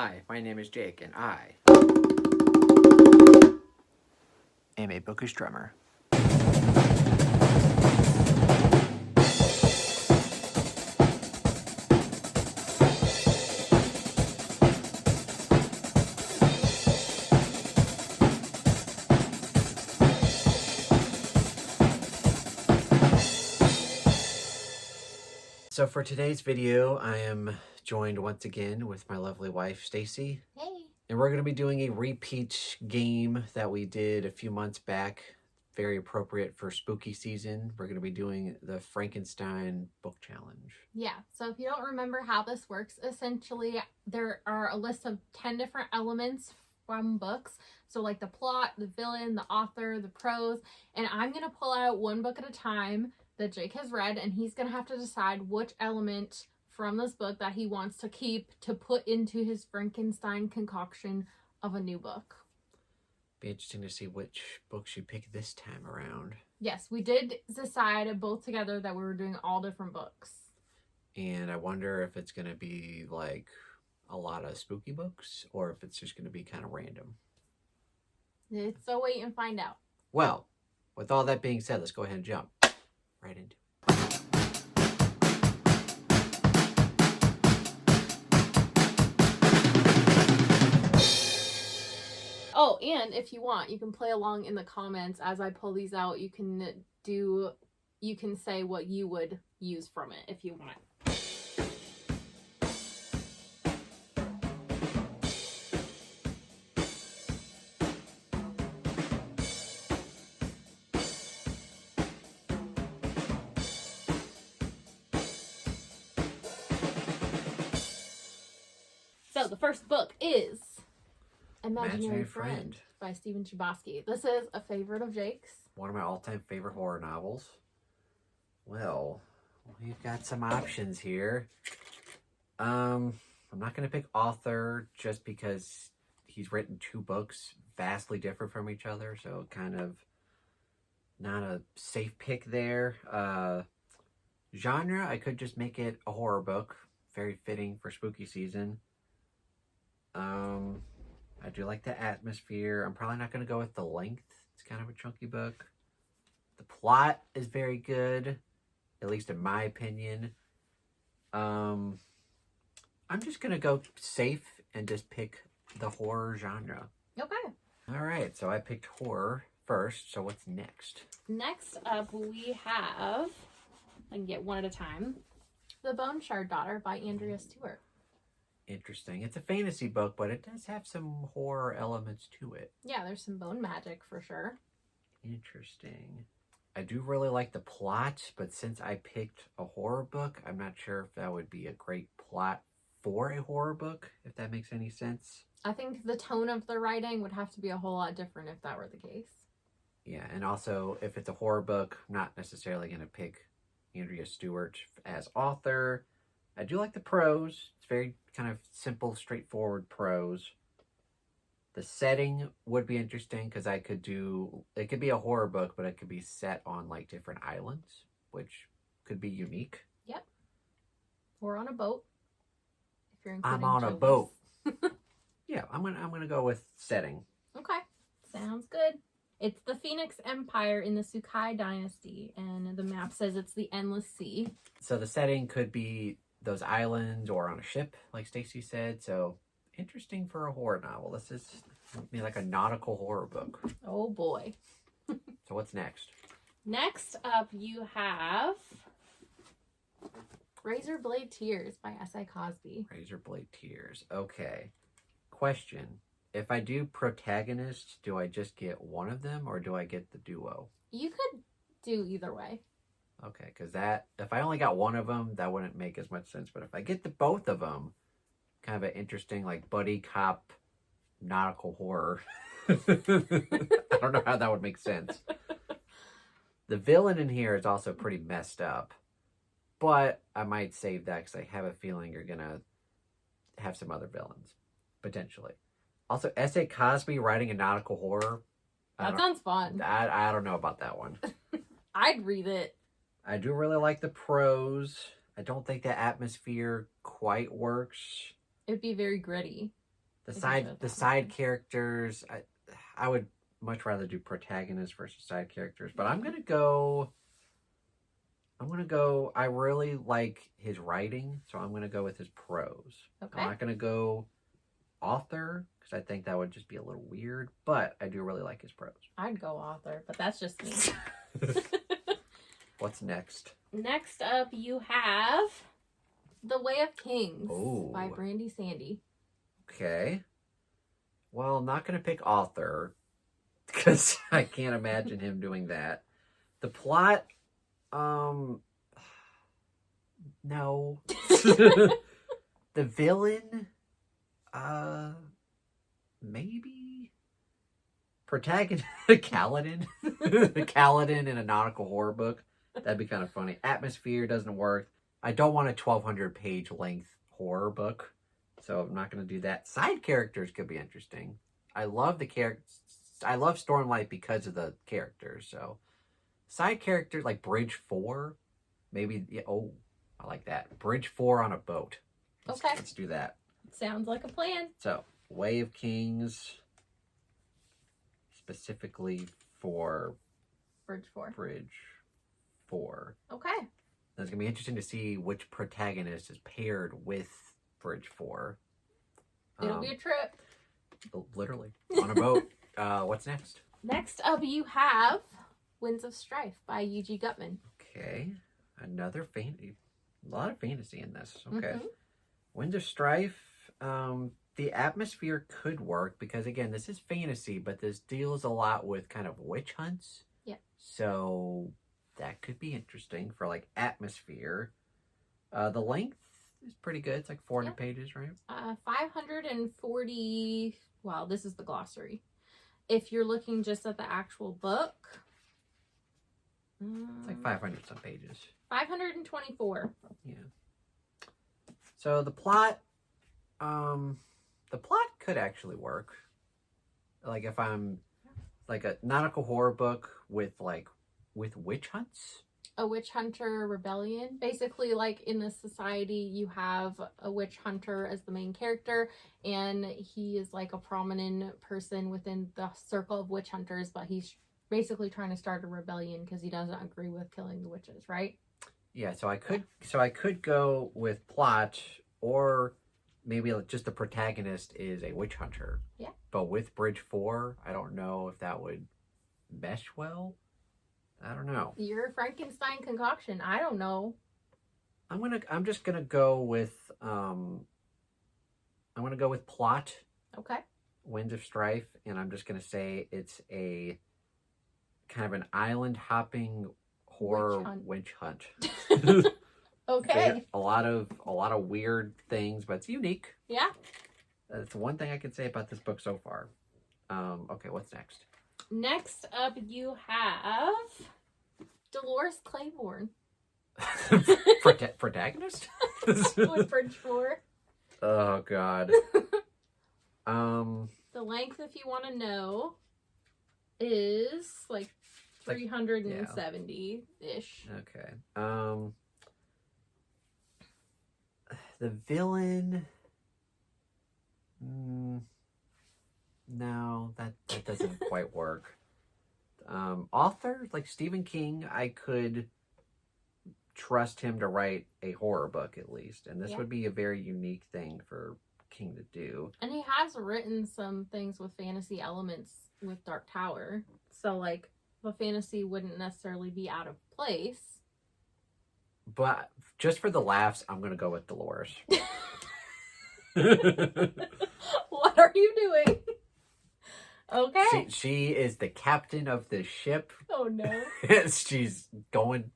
Hi, my name is Jake, and I am a bookish drummer. So for today's video, I am joined once again with my lovely wife, Stacy. Hey. And we're going to be doing a repeat game that we did a few months back. Very appropriate for spooky season. We're going to be doing the Frankenstein book challenge. Yeah, so if you don't remember how this works, essentially there are a list of 10 different elements from books. So like the plot, the villain, the author, the prose, and I'm going to pull out one book at a time that Jake has read, and he's going to have to decide which element from this book that he wants to keep to put into his Frankenstein concoction of a new book. Be interesting to see which books you pick this time around. Yes, we did decide both together that we were doing all different books. And I wonder if it's going to be like a lot of spooky books or if it's just going to be kind of random. So wait and find out. Well, with all that being said, let's go ahead and jump right into it. Oh, and if you want, you can play along in the comments as I pull these out. You can say what you would use from it if you want. So the first book is Imaginary Friend by Stephen Chbosky. This is a favorite of Jake's. One of my all-time favorite horror novels. Well, we've got some options here. I'm not going to pick author just because he's written two books vastly different from each other, so kind of not a safe pick there. Genre, I could just make it a horror book. Very fitting for spooky season. I do like the atmosphere. I'm probably not going to go with the length. It's kind of a chunky book. The plot is very good, at least in my opinion. I'm just going to go safe and just pick the horror genre. Okay. All right, so I picked horror first. So what's next? Next up, we have, I can get one at a time, The Bone Shard Daughter by Andrea Stewart. Interesting. It's a fantasy book, but it does have some horror elements to it. Yeah, there's some bone magic for sure. Interesting. I do really like the plot, but since I picked a horror book, I'm not sure if that would be a great plot for a horror book, if that makes any sense. I think the tone of the writing would have to be a whole lot different if that were the case. Yeah, and also, if it's a horror book, I'm not necessarily going to pick Andrea Stewart as author. I do like the prose. It's very kind of simple, straightforward prose. The setting would be interesting because it could be a horror book, but it could be set on like different islands, which could be unique. Yep. Or on a boat. If you're I'm on a boat. Yeah, I'm gonna go with setting. Okay, sounds good. It's the Phoenix Empire in the Sukai Dynasty, and the map says it's the Endless Sea. So the setting could be those islands or on a ship, like Stacy said. So interesting for a horror novel. This is like a nautical horror book. Oh boy. So what's next? Next up, you have Razor Blade Tears by S.A. Cosby. Razor Blade Tears. Okay. Question. If I do protagonist, do I just get one of them or do I get the duo? You could do either way. Okay, because if I only got one of them, that wouldn't make as much sense. But if I get both of them, kind of an interesting, like, buddy cop nautical horror. I don't know how that would make sense. The villain in here is also pretty messed up. But I might save that because I have a feeling you're going to have some other villains, potentially. Also, S.A. Cosby writing a nautical horror. That sounds fun. I don't know about that one. I'd read it. I do really like the prose. I don't think the atmosphere quite works. It'd be very gritty. The side characters, I would much rather do protagonists versus side characters, but I'm gonna go. I really like his writing, so I'm gonna go with his prose. Okay. I'm not gonna go author because I think that would just be a little weird, but I do really like his prose. I'd go author, but that's just me. What's next? Next up, you have The Way of Kings Ooh. by Brandy Sandy. Okay. Well, I'm not gonna pick author because I can't imagine him doing that. The plot, no. The villain, maybe. Protagonist, Kaladin. Kaladin in a nautical horror book. That'd be kind of funny. Atmosphere doesn't work. I don't want a 1,200 page length horror book, so I'm not going to do that. Side characters could be interesting. I love the characters. I love Stormlight because of the characters. So side characters like Bridge 4, maybe. Yeah, oh, I like that. Bridge 4 on a boat. Let's do that. Sounds like a plan. So Way of Kings, specifically for Bridge 4. Bridge 4. Okay. It's going to be interesting to see which protagonist is paired with Bridge 4. It'll be a trip. Literally. On a boat. What's next? Next up, you have Winds of Strife by U.G. Gutman. Okay. Another fantasy. A lot of fantasy in this. Okay. Mm-hmm. Winds of Strife. The atmosphere could work because, again, this is fantasy, but this deals a lot with kind of witch hunts. Yeah. So that could be interesting for, like, atmosphere. The length is pretty good. It's like 400 pages, right? 540. Wow, this is the glossary. If you're looking just at the actual book, it's like 500 some pages. 524. Yeah. So the plot could actually work. Like if I'm like a nautical horror book with witch hunts. A witch hunter rebellion. Basically, like in this society, you have a witch hunter as the main character, and he is like a prominent person within the circle of witch hunters, but he's basically trying to start a rebellion because he doesn't agree with killing the witches, right? Yeah, so I could go with plot, or maybe just the protagonist is a witch hunter. Yeah. But with Bridge 4, I don't know if that would mesh well. I don't know. Your Frankenstein concoction. I don't know. I'm just gonna go with plot. Okay. Winds of Strife, and I'm just gonna say it's a kind of an island hopping horror witch hunt. Okay. A lot of weird things, but it's unique. Yeah. That's one thing I can say about this book so far. Okay, what's next? Next up, you have Dolores Claiborne. Protagonist? With Bridge 4. Oh, God. The length, if you want to know, is like 370-ish. Okay. The villain... No, that doesn't quite work. Author, like Stephen King, I could trust him to write a horror book at least. And this would be a very unique thing for King to do. And he has written some things with fantasy elements with Dark Tower. So, like, the fantasy wouldn't necessarily be out of place. But just for the laughs, I'm going to go with Dolores. What are you doing? Okay. She is the captain of the ship. Oh, no. She's doing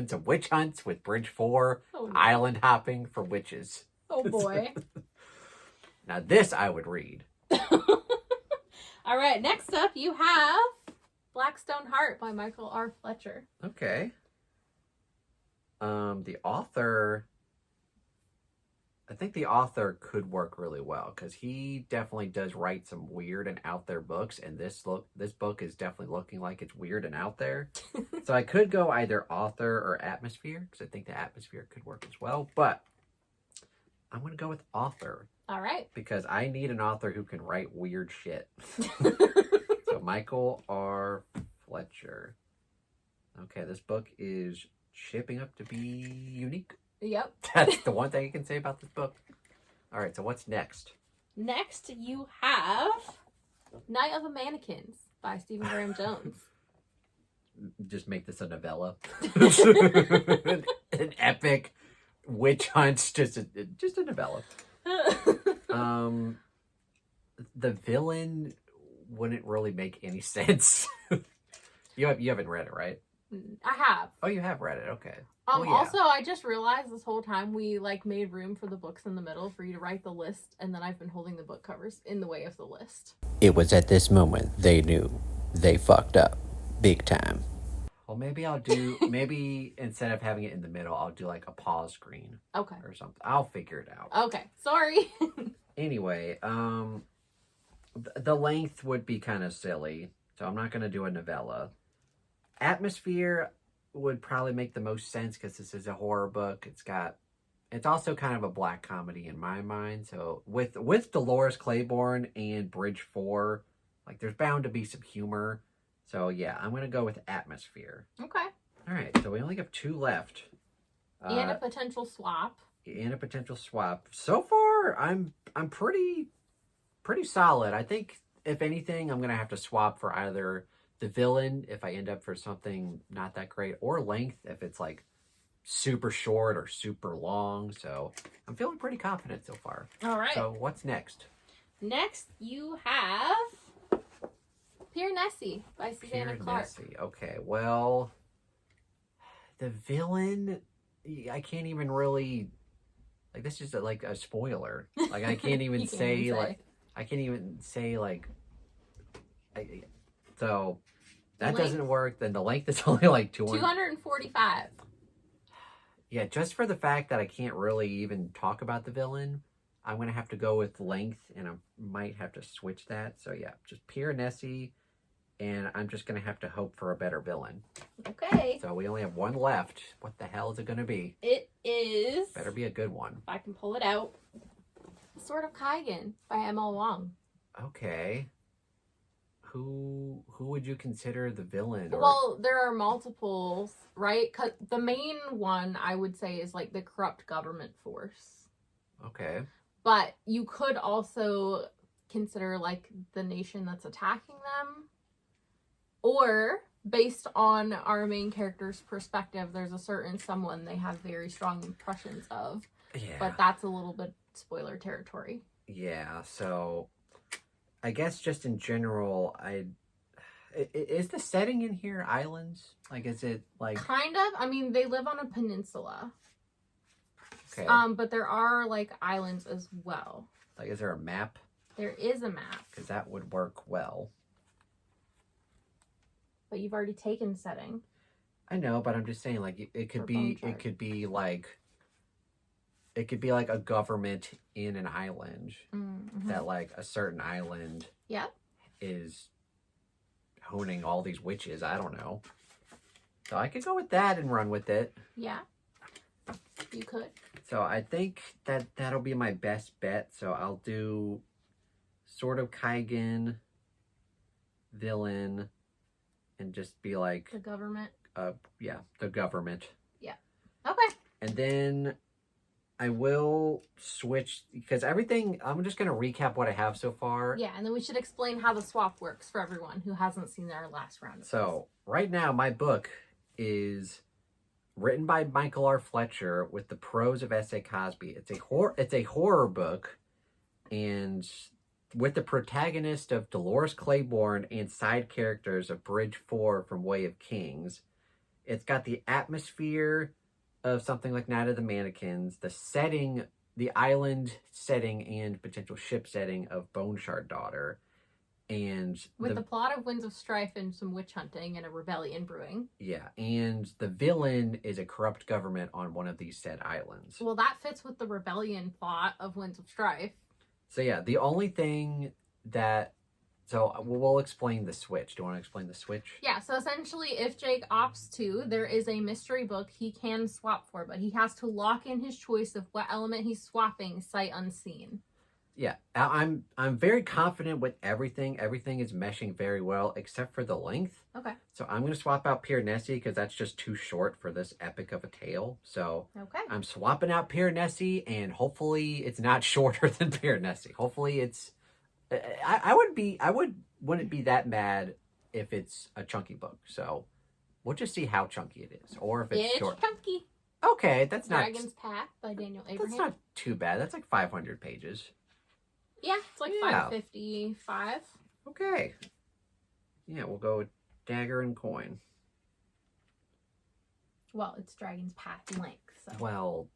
some witch hunts with Bridge 4, no. Island hopping for witches. Oh, boy. Now, this I would read. All right, next up, you have Blackstone Heart by Michael R. Fletcher. Okay. The author... I think the author could work really well because he definitely does write some weird and out there books, and this book is definitely looking like it's weird and out there. So I could go either author or atmosphere because I think the atmosphere could work as well, but I'm going to go with author. All right. Because I need an author who can write weird shit. So Michael R. Fletcher. Okay, this book is shaping up to be unique. Yep. That's the one thing you can say about this book. All right, so what's next? Next, you have Night of the Mannequins by Stephen Graham Jones. Just make this a novella. An epic witch hunt, just a novella. The villain wouldn't really make any sense. You haven't read it, right? I have. Oh, you have read it. Okay. Oh, yeah. Also, I just realized this whole time we like made room for the books in the middle for you to write the list, and then I've been holding the book covers in the way of the list. It was at this moment they knew they fucked up big time. Well, maybe instead of having it in the middle, I'll do like a pause screen. Okay. Or something. I'll figure it out. Okay. Sorry. Anyway, the length would be kind of silly, so I'm not going to do a novella. Atmosphere would probably make the most sense because this is a horror book. It's also kind of a black comedy in my mind. So with Dolores Claiborne and Bridge 4, like there's bound to be some humor. So yeah, I'm going to go with Atmosphere. Okay. All right, so we only have 2 left. And a potential swap. So far, I'm pretty solid. I think if anything, I'm gonna have to swap for either the villain if I end up for something not that great, or length if it's like super short or super long. So I'm feeling pretty confident so far. All right. So what's next? Next, you have Pier Nessie by Susanna Clark. Nessie. Okay, well, the villain, I can't even really, like, this is like a spoiler. Like, I can't even say, like, I can't even say, like, so that doesn't work. Then the length is only like 245. Yeah, just for the fact that I can't really even talk about the villain, I'm going to have to go with length, and I might have to switch that. So yeah, just Pier Nessie, and I'm just going to have to hope for a better villain. Okay. So we only have 1 left. What the hell is it going to be? It is... Better be a good one. If I can pull it out. Sword of Kaigen by M.L. Wong. Okay. Who would you consider the villain? Well, there are multiples, right? 'Cause the main one, I would say, is like the corrupt government force. Okay. But you could also consider like the nation that's attacking them. Or, based on our main character's perspective, there's a certain someone they have very strong impressions of. Yeah. But that's a little bit spoiler territory. Yeah, so I guess just in general, is the setting in here islands? Like, is it like... Kind of. I mean, they live on a peninsula. Okay. But there are like islands as well. Like, is there a map? There is a map. Because that would work well. But you've already taken setting. I know, but I'm just saying, like, it could be like a government in an island that, like, a certain island is honing all these witches. I don't know. So I could go with that and run with it. Yeah, you could. So I think that'll be my best bet. So I'll do Sword of Kaigen, villain, and just be like... The government. Yeah, the government. Yeah. Okay. And then I will switch, because everything, I'm just going to recap what I have so far. Yeah, and then we should explain how the swap works for everyone who hasn't seen our last round. So, right now, my book is written by Michael R. Fletcher with the prose of S.A. Cosby. It's a horror book, and with the protagonist of Dolores Claiborne and side characters of Bridge 4 from Way of Kings. It's got the atmosphere of something like Night of the Mannequins, the setting, the island setting and potential ship setting of Bone Shard Daughter, and with the plot of Winds of Strife and some witch hunting and a rebellion brewing. Yeah, and the villain is a corrupt government on one of these said islands. Well, that fits with the rebellion plot of Winds of Strife. So yeah, the only thing that... So we'll explain the switch. Do you want to explain the switch? Yeah, so essentially if Jake opts to, there is a mystery book he can swap for, but he has to lock in his choice of what element he's swapping sight unseen. Yeah, I'm very confident with everything. Everything is meshing very well, except for the length. Okay. So I'm gonna swap out Pier Nessie because that's just too short for this epic of a tale. So Okay. I'm swapping out Pier Nessie, and hopefully it's not shorter than Pier Nessie. Hopefully it's. Wouldn't be that mad if it's a chunky book. So we'll just see how chunky it is, or if it's short. Chunky. Okay, that's not. Dragon's Path by Daniel Abraham. That's not too bad. That's like 500 pages. Yeah, it's like Yeah. 555. Okay. Yeah, we'll go with Dagger and Coin. Well, it's Dragon's Path length, so Well,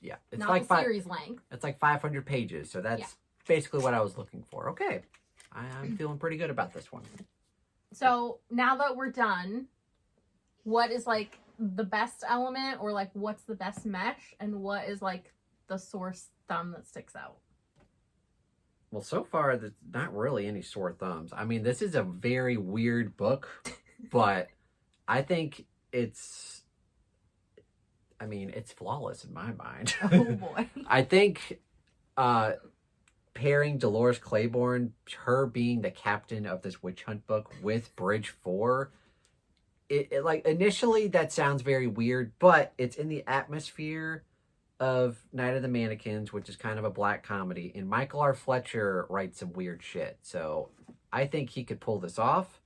yeah, it's not like the series length. It's like 500 pages, so that's basically what I was looking for. Okay, I'm feeling pretty good about this one. So now that we're done, what is like the best element, or like what's the best mesh, and what is like the source thumb that sticks out? Well, so far, there's not really any sore thumbs. I mean, this is a very weird book, but I think it's flawless in my mind. Oh boy. I think pairing Dolores Claiborne, her being the captain of this witch hunt book with Bridge 4, it like initially that sounds very weird, but it's in the atmosphere of Night of the Mannequins, which is kind of a black comedy, and Michael R. Fletcher writes some weird shit. So I think he could pull this off.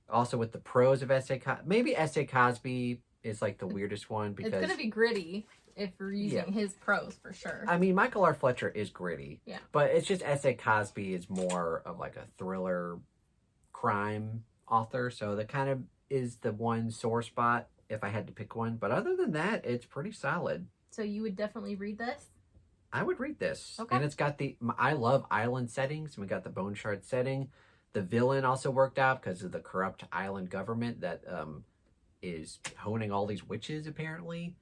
Also with the prose of S.A. Cosby. Maybe S.A. Cosby is like the weirdest one because It's going to be gritty if we're using his prose for sure. I mean, Michael R. Fletcher is gritty. Yeah. But it's just S.A. Cosby is more of like a thriller crime author. So that kind of is the one sore spot if I had to pick one. But other than that, it's pretty solid. So you would definitely read this? I would read this. Okay. And it's got I love island settings. We got the Bone Shard setting. The villain also worked out because of the corrupt island government that is honing all these witches, apparently.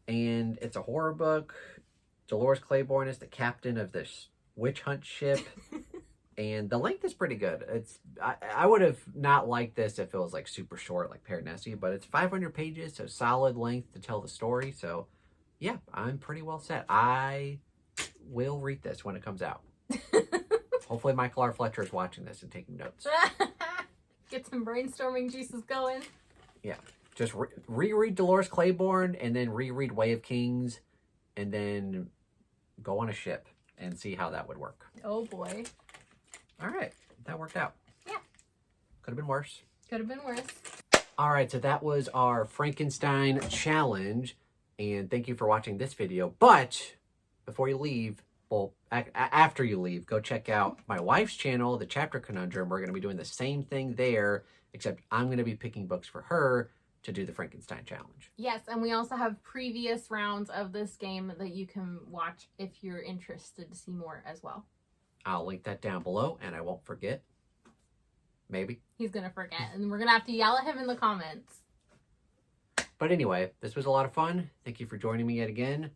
And it's a horror book. Dolores Claiborne is the captain of this witch hunt ship. And the length is pretty good. I would have not liked this if it was like super short, like Pier Nessie, but it's 500 pages, so solid length to tell the story. So yeah, I'm pretty well set. I will read this when it comes out. Hopefully Michael R. Fletcher is watching this and taking notes. Get some brainstorming juices going. Yeah. Just reread Dolores Claiborne and then reread Way of Kings and then go on a ship and see how that would work. Oh boy. All right. That worked out. Yeah. Could have been worse. Could have been worse. All right. So that was our Frankenstein challenge. And thank you for watching this video. But before you leave, well, after you leave, go check out my wife's channel, The Chapter Conundrum. We're going to be doing the same thing there, except I'm going to be picking books for her to do the Frankenstein challenge. Yes, and we also have previous rounds of this game that you can watch if you're interested to see more as well. I'll link that down below, and I won't forget. Maybe. He's going to forget, and we're going to have to yell at him in the comments. But anyway, this was a lot of fun. Thank you for joining me yet again.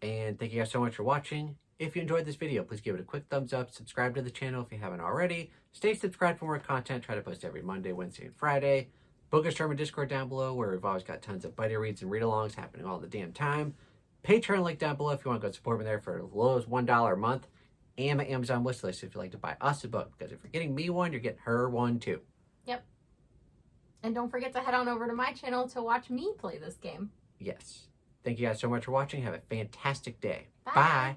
And thank you guys so much for watching. If you enjoyed this video, please give it a quick thumbs up. Subscribe to the channel if you haven't already. Stay subscribed for more content. Try to post every Monday, Wednesday, and Friday. Book us from a Discord down below where we've always got tons of buddy reads and read-alongs happening all the damn time. Patreon link down below if you want to go support me there for as low as $1 a month. And my Amazon wish list if you'd like to buy us a book. Because if you're getting me one, you're getting her one too. Yep. And don't forget to head on over to my channel to watch me play this game. Yes. Thank you guys so much for watching. Have a fantastic day. Bye. Bye.